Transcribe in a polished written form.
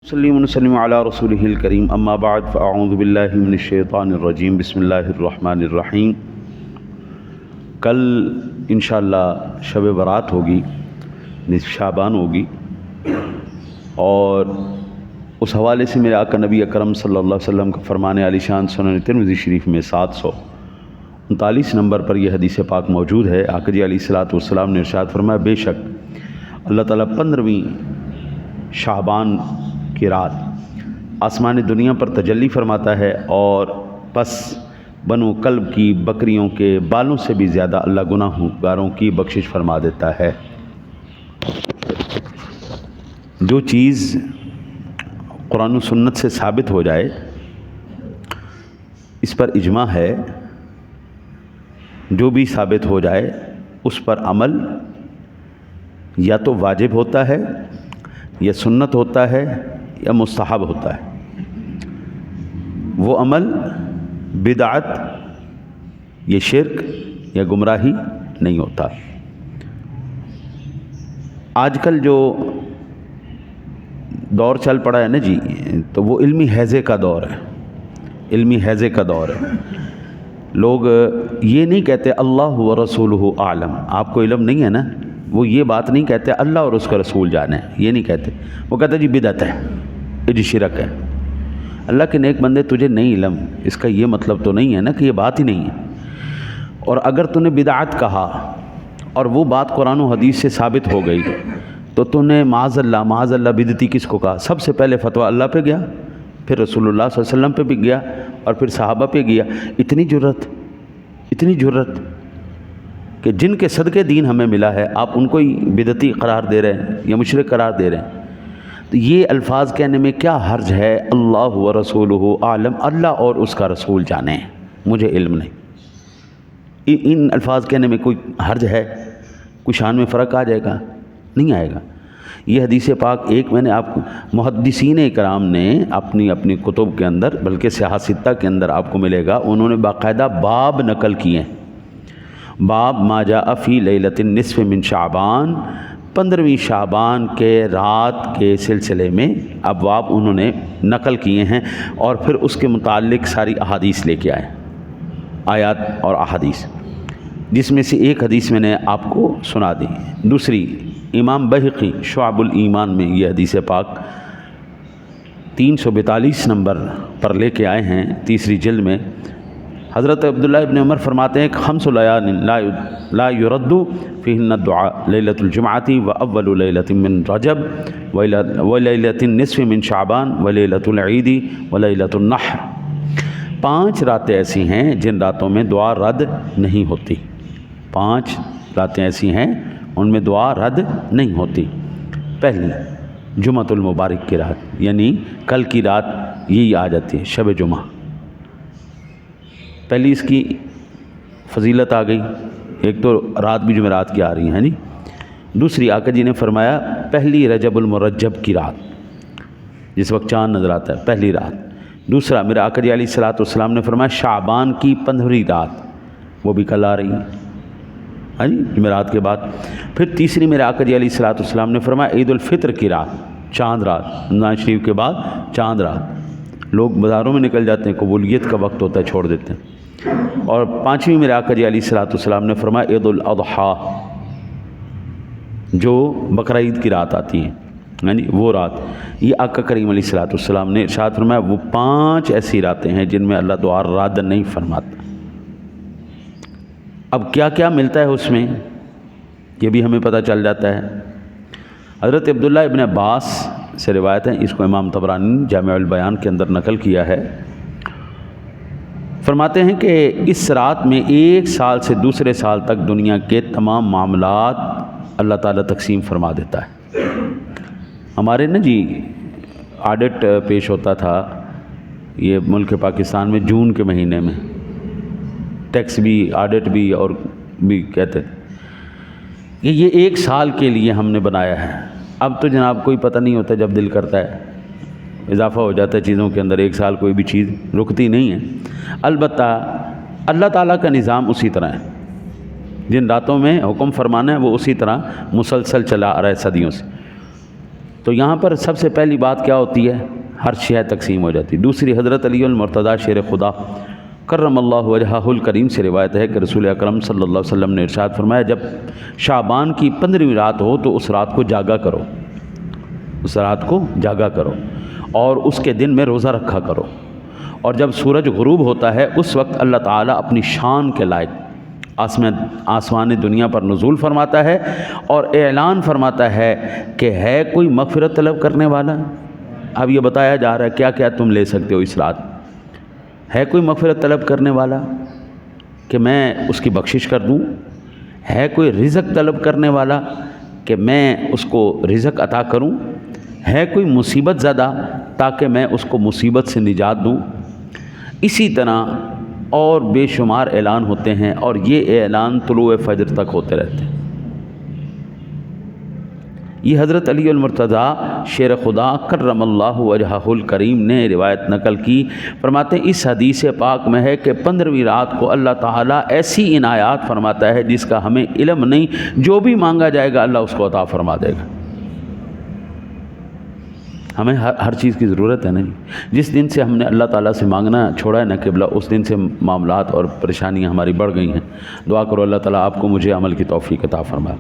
صلی وسلم علی رسولہ الکریم اما بعد فاعوذ باللہ من الشیطان الرجیم بسم اللہ الرحمن الرحیم۔ کل انشاءاللہ شب برات ہوگی، نصف شعبان ہوگی، اور اس حوالے سے میرے آقا نبی اکرم صلی اللہ علیہ وسلم کا فرمان عالی شان سنن ترمذی شریف میں 739 نمبر پر یہ حدیث پاک موجود ہے۔ آقا جی علیہ الصلوۃ والسلام نے ارشاد فرمایا، بے شک اللہ تعالیٰ 15ویں شعبان کی رات آسمان دنیا پر تجلی فرماتا ہے، اور پس بنو کلب کی بکریوں کے بالوں سے بھی زیادہ اللہ گناہ گاروں کی بخشش فرما دیتا ہے۔ جو چیز قرآن و سنت سے ثابت ہو جائے اس پر اجماع ہے، جو بھی ثابت ہو جائے اس پر عمل یا تو واجب ہوتا ہے یا سنت ہوتا ہے یا مستحب ہوتا ہے۔ وہ عمل بدعت یا شرک یا گمراہی نہیں ہوتا۔ آج کل جو دور چل پڑا ہے نا جی، تو وہ علمی حیضے کا دور ہے، علمی حیضے کا دور ہے۔ لوگ یہ نہیں کہتے اللہ و رسولہ اعلم، آپ کو علم نہیں ہے نا، وہ یہ بات نہیں کہتے اللہ اور اس کا رسول جانے، یہ نہیں کہتے، وہ کہتے جی بدعت ہے، یہ جی شرک ہے۔ اللہ کے نیک بندے، تجھے نہیں علم، اس کا یہ مطلب تو نہیں ہے نا کہ یہ بات ہی نہیں ہے۔ اور اگر تو نے بدعت کہا اور وہ بات قرآن و حدیث سے ثابت ہو گئی تو نے معاذ اللہ بدعتی کس کو کہا؟ سب سے پہلے فتویٰ اللہ پہ گیا، پھر رسول اللہ صلی اللہ علیہ وسلم پہ بھی گیا، اور پھر صحابہ پہ گیا۔ اتنی جرت کہ جن کے صدقے دین ہمیں ملا ہے، آپ ان کو ہی بدعتی قرار دے رہے ہیں یا مشرک قرار دے رہے ہیں۔ تو یہ الفاظ کہنے میں کیا حرج ہے؟ اللہ و رسولہ عالم، اللہ اور اس کا رسول جانے، مجھے علم نہیں۔ ان الفاظ کہنے میں کوئی حرج ہے؟ کوئی شان میں فرق آ جائے گا؟ نہیں آئے گا۔ یہ حدیث پاک ایک میں نے آپ کو محدثین اکرام نے اپنی کتب کے اندر، بلکہ سیاہ ستہ کے اندر آپ کو ملے گا، انہوں نے باقاعدہ باب نقل کیے ہیں۔ باب ما جاء فی لیلۃ النصف من شعبان، 15ویں شعبان کے رات کے سلسلے میں ابواب انہوں نے نقل کیے ہیں، اور پھر اس کے متعلق ساری احادیث لے کے آئے، آیات اور احادیث، جس میں سے ایک حدیث میں نے آپ کو سنا دی۔ دوسری امام بہقی شعب الایمان میں یہ حدیث پاک 342 نمبر پر لے کے آئے ہیں، تیسری جلد میں۔ حضرت عبداللہ ابن عمر فرماتے ہیں کہ 5 لیال لا يرد فیہن الدعاء، لیلۃ الجمعۃ واول لیلۃ من رجب ولیلۃ النصف من شعبان ولیلۃ العید ولیلۃ النحر۔ 5 راتیں ایسی ہیں جن راتوں میں دعا رد نہیں ہوتی، 5 راتیں ایسی ہیں ان میں دعا رد نہیں ہوتی۔ پہلی جمعۃ المبارک کی رات، یعنی کل کی رات یہی آ جاتی ہے، شب جمعہ۔ پہلی اس کی فضیلت آ گئی، ایک تو رات بھی جمعرات کی آ رہی ہیں جی۔ دوسری آقا جی نے فرمایا پہلی رجب المرجب کی رات، جس وقت چاند نظر آتا ہے، پہلی رات۔ دوسرا میرے آقا جی علیہ الصلوۃ والسلام نے فرمایا شعبان کی 15ویں رات، وہ بھی کل آ رہی ہے ہاں جی، جمعرات کے بعد۔ پھر تیسری میرے آقا جی علیہ الصلوۃ والسلام نے فرمایا عید الفطر کی رات، چاند رات، رمضان شریف کے بعد چاند رات۔ لوگ بازاروں میں نکل جاتے ہیں، قبولیت کا وقت ہوتا ہے، چھوڑ دیتے ہیں۔ اور 5ویں میرے آقا جی علیہ الصلوۃ والسلام نے فرمایا عید الاضحیٰ، جو بقرہ عید کی رات آتی ہے یعنی وہ رات۔ یہ آقا کریم علیہ الصلوۃ والسلام نے ارشاد فرمایا وہ 5 ایسی راتیں ہیں جن میں اللہ دعا رد نہیں فرماتا۔ اب کیا کیا ملتا ہے اس میں، یہ بھی ہمیں پتہ چل جاتا ہے۔ حضرت عبداللہ ابن عباس سے روایت ہے، اس کو امام طبرانی جامع البیان کے اندر نقل کیا ہے۔ فرماتے ہیں کہ اس رات میں 1 سال سے دوسرے سال تک دنیا کے تمام معاملات اللہ تعالیٰ تقسیم فرما دیتا ہے۔ ہمارے نا جی آڈٹ پیش ہوتا تھا یہ ملک پاکستان میں جون کے مہینے میں، ٹیکس بھی آڈٹ بھی اور بھی کہتے تھے کہ یہ 1 سال کے لیے ہم نے بنایا ہے۔ اب تو جناب کوئی پتہ نہیں ہوتا، جب دل کرتا ہے اضافہ ہو جاتا ہے چیزوں کے اندر، 1 سال کوئی بھی چیز رکتی نہیں ہے۔ البتہ اللہ تعالیٰ کا نظام اسی طرح ہے، جن راتوں میں حکم فرمانا ہے وہ اسی طرح مسلسل چلا آ رہا ہے صدیوں سے۔ تو یہاں پر سب سے پہلی بات کیا ہوتی ہے؟ ہر شے تقسیم ہو جاتی ہے۔ دوسری حضرت علی المرتضیٰ شیر خدا کرم اللہ وجہہ الکریم سے روایت ہے کہ رسول اکرم صلی اللہ علیہ وسلم نے ارشاد فرمایا، جب شعبان کی 15ویں رات ہو تو اس رات کو جاگا کرو، اس رات کو جاگا کرو اور اس کے دن میں روزہ رکھا کرو، اور جب سورج غروب ہوتا ہے اس وقت اللہ تعالیٰ اپنی شان کے لائق آسمان دنیا پر نزول فرماتا ہے اور اعلان فرماتا ہے کہ ہے کوئی مغفرت طلب کرنے والا؟ اب یہ بتایا جا رہا ہے کیا کیا تم لے سکتے ہو اس رات۔ ہے کوئی مغفرت طلب کرنے والا کہ میں اس کی بخشش کر دوں؟ ہے کوئی رزق طلب کرنے والا کہ میں اس کو رزق عطا کروں؟ ہے کوئی مصیبت زدہ تاکہ میں اس کو مصیبت سے نجات دوں؟ اسی طرح اور بے شمار اعلان ہوتے ہیں، اور یہ اعلان طلوع فجر تک ہوتے رہتے ہیں۔ یہ حضرت علی المرتضیٰ شیر خدا کرم اللہ وجہہ الکریم نے روایت نقل کی، فرماتے ہیں اس حدیث پاک میں ہے کہ 15ویں رات کو اللہ تعالیٰ ایسی عنایات فرماتا ہے جس کا ہمیں علم نہیں، جو بھی مانگا جائے گا اللہ اس کو عطا فرما دے گا۔ ہمیں ہر چیز کی ضرورت ہے نا جی۔ جس دن سے ہم نے اللہ تعالیٰ سے مانگنا چھوڑا ہے نا قبلہ، اس دن سے معاملات اور پریشانیاں ہماری بڑھ گئی ہیں۔ دعا کرو اللہ تعالیٰ آپ کو مجھے عمل کی توفیق عطا فرمائے۔